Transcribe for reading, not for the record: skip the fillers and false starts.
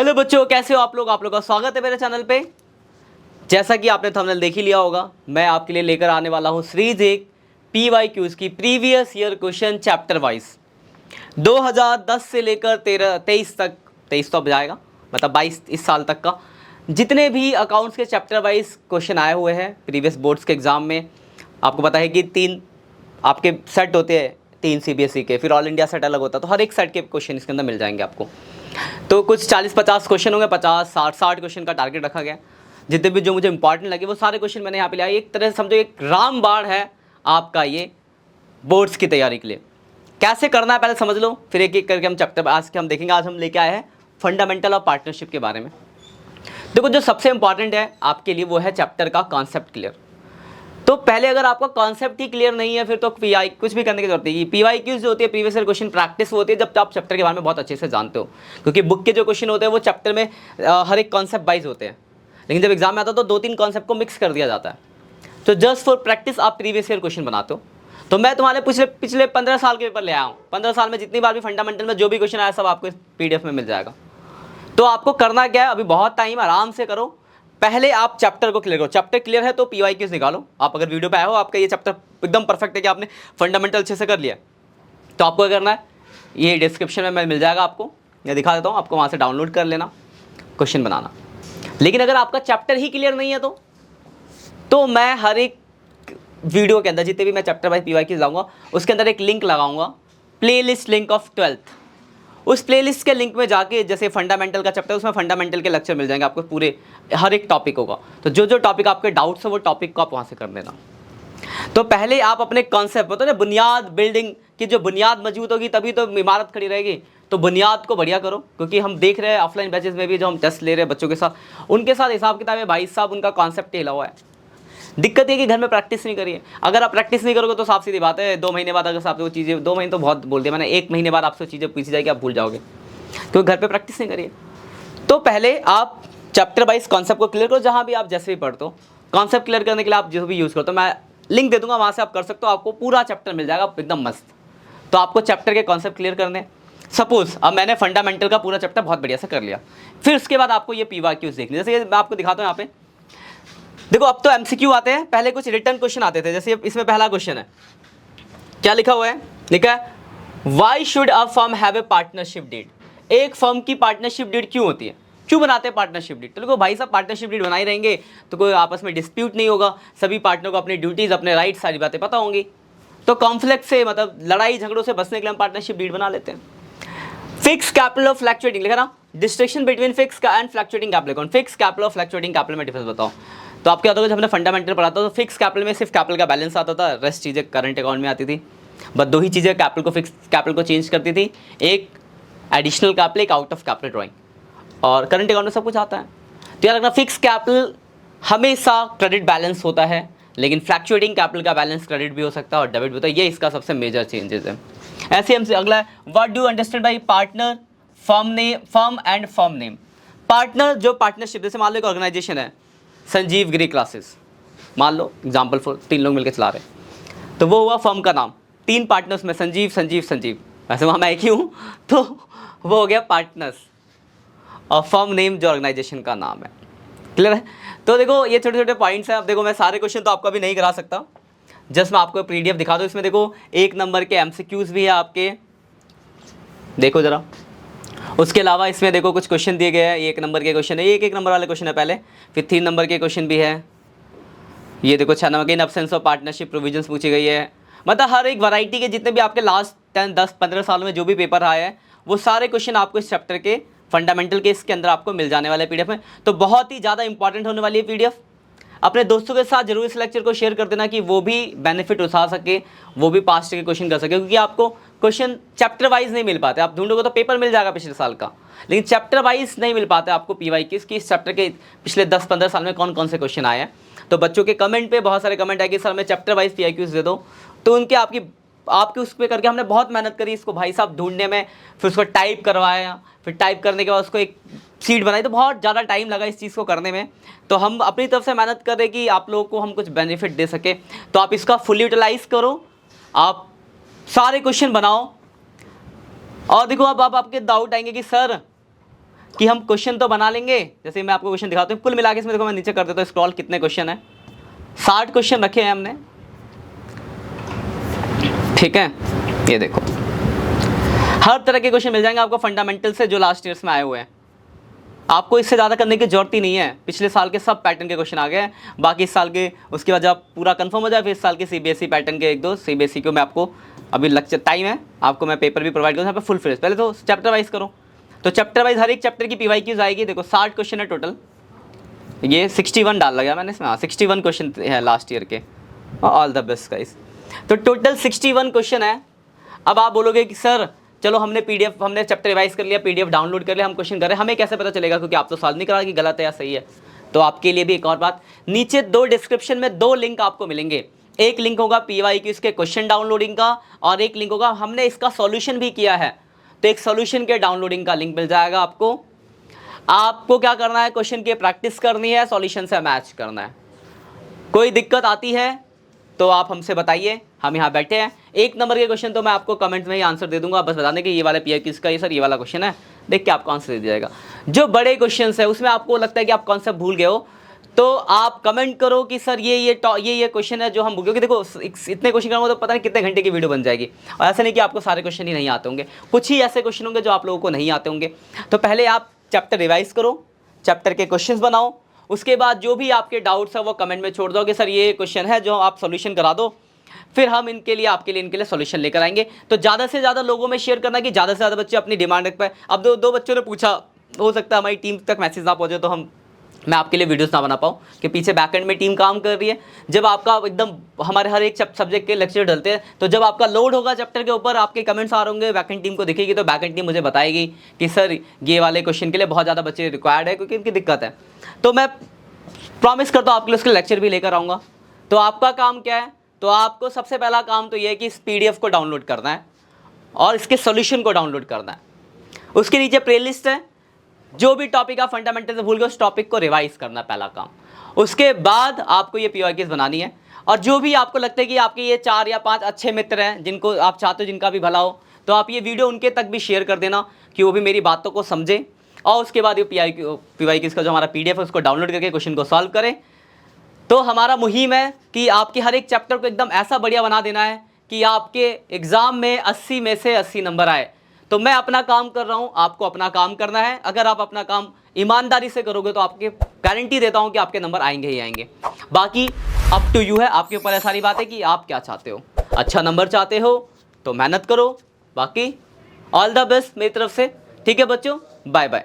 Hello बच्चों, कैसे हो आप लोग का स्वागत है मेरे चैनल पे। जैसा कि आपने थंबनेल देख ही लिया होगा, मैं आपके लिए लेकर आने वाला हूँ सीरीज एक PYQs की previous year question chapter wise 2010 से लेकर 23 तक। 23 तो अब जाएगा, मतलब 22 इस साल तक का जितने भी अकाउंट्स के चैप्टर वाइज क्वेश्चन आए हुए हैं प्रीवियस बोर्ड्स के एग्ज़ाम में। आपको पता है कि 3 आपके सेट होते हैं, 3 CBSE के, फिर ऑल इंडिया सेट अलग होता है, तो हर एक सेट के क्वेश्चन इसके अंदर मिल जाएंगे आपको। तो कुछ 40-50 क्वेश्चन होंगे, 50-60 क्वेश्चन का टारगेट रखा गया। जितने भी जो मुझे इंपॉर्टेंट लगे वो सारे क्वेश्चन मैंने यहाँ पे लिया। एक तरह से समझो एक रामबाण है आपका ये बोर्ड्स की तैयारी के लिए। कैसे करना है पहले समझ लो, फिर एक एक करके हम चैप्टर आज के हम देखेंगे। आज हम लेके आए हैं फंडामेंटल ऑफ पार्टनरशिप के बारे में। देखो, जो सबसे इंपॉर्टेंट है आपके लिए वो है चैप्टर का कॉन्सेप्ट क्लियर। तो पहले अगर आपका कॉन्सेप्ट ही क्लियर नहीं है फिर तो PI कुछ भी करने की जरूरत नहीं। PYQs जो होती है प्रीवियस ईयर क्वेश्चन प्रैक्टिस, वो होती है जब आप चैप्टर के बारे में बहुत अच्छे से जानते हो, क्योंकि बुक के जो क्वेश्चन होते हैं वो चैप्टर में हर एक कॉन्सेप्ट वाइज होते हैं, लेकिन जब एग्जाम में आता है तो 2-3 कॉन्सेप्ट को मिक्स कर दिया जाता है। तो जस्ट फॉर प्रैक्टिस आप प्रीवियस ईयर क्वेश्चन बनाते हो। तो मैं तुम्हारे पिछले 15 साल के पेपर ले आया हूँ। 15 साल में जितनी बार भी फंडामेंटल में जो भी क्वेश्चन आया सब आपको PDF में मिल जाएगा। तो आपको करना क्या है, अभी बहुत टाइम, आराम से करो। पहले आप चैप्टर को क्लियर करो। चैप्टर क्लियर है तो PYQs निकालो। आप अगर वीडियो पे आए हो, आपका ये चैप्टर एकदम परफेक्ट है कि आपने फंडामेंटल अच्छे से कर लिया, तो आपको क्या करना है, ये डिस्क्रिप्शन में मैं मिल जाएगा आपको, मैं दिखा देता हूँ, आपको वहाँ से डाउनलोड कर लेना, क्वेश्चन बनाना। लेकिन अगर आपका चैप्टर ही क्लियर नहीं है तो मैं हर एक वीडियो के अंदर जितने भी मैं चैप्टर वाइज PYQs लाऊंगा उसके अंदर एक लिंक लगाऊंगा, प्लेलिस्ट लिंक ऑफ 12th। उस प्लेलिस्ट के लिंक में जाके, जैसे फंडामेंटल का चैप्टर, उसमें फंडामेंटल के लेक्चर मिल जाएंगे आपको, पूरे हर एक टॉपिक होगा। तो जो जो टॉपिक आपके डाउट्स है वो टॉपिक को आप वहाँ से कर देना। तो पहले आप अपने कॉन्सेप्ट, होता है ना, बुनियाद, बिल्डिंग की जो बुनियाद मजबूत होगी तभी तो इमारत खड़ी रहेगी। तो बुनियाद को बढ़िया करो, क्योंकि हम देख रहे हैं ऑफलाइन बैचेस में भी जो हम टेस्ट ले रहे हैं बच्चों के साथ, उनके साथ हिसाब किताब है भाई साहब, उनका कॉन्सेप्ट हिला हुआ है। दिक्कत ये कि घर में प्रैक्टिस नहीं करिए। अगर आप प्रैक्टिस नहीं करोगे तो साफ सीधी बात है, 2 महीने बाद अगर आपसे वो चीज़ें, 2 महीने तो बहुत बोल दिया मैंने, 1 महीने बाद आपसे चीज़ें पूछी जाएगी, आप भूल जाओगे, क्योंकि घर पे प्रैक्टिस नहीं करिए। तो पहले आप चैप्टर वाइज कॉन्सेप्ट को क्लियर करो। जहाँ भी आप जैसे भी पढ़ते हो, कॉन्सेप्ट क्लियर करने के लिए आप जो भी यूज़ करो, तो मैं लिंक दे दूंगा, वहाँ से आप कर सकते हो, आपको पूरा चैप्टर मिल जाएगा एकदम मस्त। तो आपको चैप्टर के कॉन्सेप्ट क्लियर करने। सपोज अब मैंने फंडामेंटल का पूरा चैप्टर बहुत बढ़िया से कर लिया, फिर उसके बाद आपको ये PYQs देखने। जैसे मैं आपको दिखाता हूँ यहाँ पे, देखो अब तो MCQ आते हैं, पहले कुछ रिटर्न क्वेश्चन आते थे। जैसे इसमें पहला क्वेश्चन है, क्या लिखा हुआ है, लिखा है why should a firm have a partnership deed. एक फर्म की पार्टनरशिप डीड क्यों होती है, क्यों बनाते हैं पार्टनरशिप डीड। तो देखो भाई साहब, पार्टनरशिप डीड बनाए रहेंगे तो कोई आपस में डिस्प्यूट नहीं होगा, सभी पार्टनर को अपनी ड्यूटीज, अपने राइट, सारी बातें पता होंगी। तो कॉन्फ्लिक्ट से, मतलब लड़ाई झगड़ों से बचने के लिए हम पार्टनरशिप डीड बना लेते हैं। फिक्स कैपिटल ऑफ फ्लक्चुएटिंग, लिखा ना, distinction between fix and fluctuating capital. Fix capital और फ्लक्चुएटिंग कैपिटल में डिफरेंस बताओ। तो आपके याद होगा जब हमने फंडामेंटल पढ़ा था तो फिक्स कैपिटल में सिर्फ कैपिटल का बैलेंस आता था, रेस्ट चीज़ें करंट अकाउंट में आती थी। बस 2 ही चीज़ें कैपिटल को, फिक्स कैपिटल को चेंज करती थी, एक एडिशनल कैपिटल, एक आउट ऑफ कैपिटल ड्राइंग, और करंट अकाउंट में सब कुछ आता है। तो याद रखना, फिक्स कैपिटल हमेशा क्रेडिट बैलेंस होता है, लेकिन फ्लक्चुएटिंग कैपिटल का बैलेंस क्रेडिट भी हो सकता है और डेबिट भी होता है। ये इसका सबसे मेजर चेंजेस है। ऐसे हमसे अगला है, what do understand by partner, firm and firm name. Partner, जो पार्टनरशिप, जैसे मान लो एक ऑर्गेनाइजेशन है संजीव गिरी क्लासेस, मान लो एग्जाम्पल फॉर, 3 लोग मिलकर चला रहे, तो वो हुआ फर्म का नाम, 3 पार्टनर्स में संजीव संजीव संजीव, वैसे वहाँ मैं एक ही हूँ, तो वो हो गया पार्टनर्स, और फर्म नेम जो ऑर्गेनाइजेशन का नाम है। क्लियर है। तो देखो ये छोटे छोटे पॉइंट्स हैं। अब देखो मैं सारे क्वेश्चन तो आपको अभी नहीं करा सकता, जस्ट मैं आपको PDF दिखा दूँ। इसमें देखो 1 नंबर के MCQs भी है आपके, देखो ज़रा। उसके अलावा इसमें देखो कुछ क्वेश्चन दिए गए हैं, 1 नंबर के क्वेश्चन है, 1 नंबर वाले क्वेश्चन है पहले, फिर 3 नंबर के क्वेश्चन भी है। ये देखो 6 नंबर के, in absence of partnership provisions पूछी गई है। मतलब हर एक वैरायटी के जितने भी आपके लास्ट 10-15 सालों में जो भी पेपर आए हैं वो सारे क्वेश्चन आपको इस चैप्टर के फंडामेंटल के इसके अंदर आपको मिल जाने वाले PDF में। तो बहुत ही ज़्यादा इंपॉर्टेंट होने वाली है PDF। अपने दोस्तों के साथ जरूर इस लेक्चर को शेयर कर देना कि वो भी बेनिफिट उठा सके, वो भी पास्ट के क्वेश्चन कर सके, क्योंकि आपको क्वेश्चन चैप्टर वाइज नहीं मिल पाते। आप ढूंढोगे तो पेपर मिल जाएगा पिछले साल का, लेकिन चैप्टर वाइज नहीं मिल पाते आपको PYQs कि इस चैप्टर के पिछले 10-15 साल में कौन कौन से क्वेश्चन आए हैं। तो बच्चों के कमेंट पे बहुत सारे कमेंट आए कि सर मैं चैप्टर वाइज PYQs दे दो, तो उनके आपके उस पर करके हमने बहुत मेहनत करी इसको भाई साहब ढूंढने में, फिर उसको टाइप करवाया, फिर टाइप करने के बाद उसको एक सीट बनाई, तो बहुत ज़्यादा टाइम लगा इस चीज़ को करने में। तो हम अपनी तरफ से मेहनत कर रहे कि आप लोगों को हम कुछ बेनिफिट दे सके, तो आप इसका फुल यूटिलाइज करो, आप सारे क्वेश्चन बनाओ। और देखो अब आपके डाउट आएंगे कि सर कि हम क्वेश्चन तो बना लेंगे, जैसे मैं आपको क्वेश्चन दिखाता हूँ, कुल मिला के इसमें देखो मैं नीचे कर देता हूँ स्क्रॉल, कितने क्वेश्चन है, 60 क्वेश्चन रखे हैं हमने, ठीक है। ये देखो हर तरह के क्वेश्चन मिल जाएंगे आपको फंडामेंटल से जो लास्ट ईयर्स में आए हुए हैं, आपको इससे ज़्यादा करने की जरूरत ही नहीं है। पिछले साल के सब पैटर्न के क्वेश्चन आ गए हैं, बाकी इस साल के उसके बाद जब पूरा कंफर्म हो जाए फिर इस साल के सीबीएसई पैटर्न के 1-2 सीबीएसई को मैं आपको, अभी लेक्चर टाइम है, आपको मैं पेपर भी प्रोवाइड करूँ यहाँ पे फुल फ्रेश। पहले तो चैप्टर वाइज करो, तो चैप्टर वाइज हर एक चैप्टर की PYQs आएगी। देखो 60 क्वेश्चन है टोटल, ये 61 डाल लगा मैंने इसमें, हाँ 61 क्वेश्चन है लास्ट ईयर के। All the best guys. तो टोटल 61 क्वेश्चन है। अब आप बोलोगे कि सर चलो हमने PDF, हमने चैप्टर रिवाइज कर लिया, PDF डाउनलोड कर लिया, हम क्वेश्चन कर रहे हैं, हमें कैसे पता चलेगा, क्योंकि आप तो सॉल्व नहीं करा कि गलत है या सही है। तो आपके लिए भी एक और बात, नीचे 2 डिस्क्रिप्शन में 2 लिंक आपको मिलेंगे। एक लिंक होगा PYQs के क्वेश्चन डाउनलोडिंग का, और एक लिंक होगा हमने इसका सॉल्यूशन भी किया है, तो एक सॉल्यूशन के डाउनलोडिंग का लिंक मिल जाएगा आपको। आपको क्या करना है, क्वेश्चन की प्रैक्टिस करनी है, सॉल्यूशन से मैच करना है। कोई दिक्कत आती है तो आप हमसे बताइए, हम यहाँ बैठे हैं। 1 नंबर के क्वेश्चन तो मैं आपको कमेंट में ही आंसर दे दूंगा, बस बताने कि ये वाला PYQs का, ये सर ये वाला क्वेश्चन है, देख के आपको आंसर दे दिया जाएगा। जो बड़े क्वेश्चन है उसमें आपको लगता है कि आप कॉन्सेप्ट भूल गए हो, तो आप कमेंट करो कि सर ये क्वेश्चन है जो हम भूल गए। देखो इतने क्वेश्चन करूँगा तो पता नहीं कितने घंटे की वीडियो बन जाएगी, और ऐसा नहीं कि आपको सारे क्वेश्चन ही नहीं आते होंगे, कुछ ही ऐसे क्वेश्चन होंगे जो आप लोगों को नहीं आते होंगे। तो पहले आप चैप्टर रिवाइज करो, चैप्टर के क्वेश्चंस बनाओ, उसके बाद जो भी आपके डाउट्स है वो कमेंट में छोड़ दो कि सर ये क्वेश्चन है जो आप सॉल्यूशन करा दो, फिर हम इनके लिए सॉल्यूशन लेकर आएंगे। तो ज़्यादा से ज़्यादा लोगों में शेयर करना कि ज़्यादा से ज़्यादा बच्चे अपनी डिमांड रख पाए। अब दो बच्चों ने पूछा, हो सकता है हमारी टीम तक मैसेज ना पहुँचे तो मैं आपके लिए वीडियोस ना बना पाऊँ, कि पीछे बैकएंड में टीम काम कर रही है। जब आपका एकदम हमारे हर एक सब्जेक्ट के लेक्चर डलते हैं, तो जब आपका लोड होगा चैप्टर के ऊपर, आपके कमेंट्स आ रहे होंगे, बैकएंड टीम को दिखेगी, तो बैकएंड टीम मुझे बताएगी कि सर ये वाले क्वेश्चन के लिए बहुत ज़्यादा बच्चे रिक्वायर्ड है क्योंकि इनकी दिक्कत है। तो मैं प्रॉमिस करता हूँ आपके लिए उसके लेक्चर भी लेकर आऊँगा। तो आपका काम क्या है, तो आपको सबसे पहला काम तो ये है कि इस PDF को डाउनलोड करना है और इसके सॉल्यूशन को डाउनलोड करना है। उसके नीचे प्लेलिस्ट है, जो भी टॉपिक आप फंडामेंटल से भूल गए उस टॉपिक को रिवाइज करना पहला काम। उसके बाद आपको ये PYQs बनानी है, और जो भी आपको लगता है कि आपके ये 4 या 5 अच्छे मित्र हैं जिनको आप चाहते हो जिनका भी भला हो, तो आप ये वीडियो उनके तक भी शेयर कर देना कि वो भी मेरी बातों को समझे, और उसके बाद ये PYQs का जो हमारा PDF है उसको डाउनलोड करके क्वेश्चन को सॉल्व करें। तो हमारा मुहिम है कि आपके हर एक चैप्टर को एकदम ऐसा बढ़िया बना देना है कि आपके एग्ज़ाम में 80 में से 80 नंबर आए। तो मैं अपना काम कर रहा हूँ, आपको अपना काम करना है। अगर आप अपना काम ईमानदारी से करोगे तो आपके गारंटी देता हूँ कि आपके नंबर आएंगे ही आएंगे। बाकी अप टू यू है, आपके ऊपर है सारी बात है कि आप क्या चाहते हो। अच्छा नंबर चाहते हो तो मेहनत करो, बाकी ऑल द बेस्ट मेरी तरफ से। ठीक है बच्चों, बाय बाय।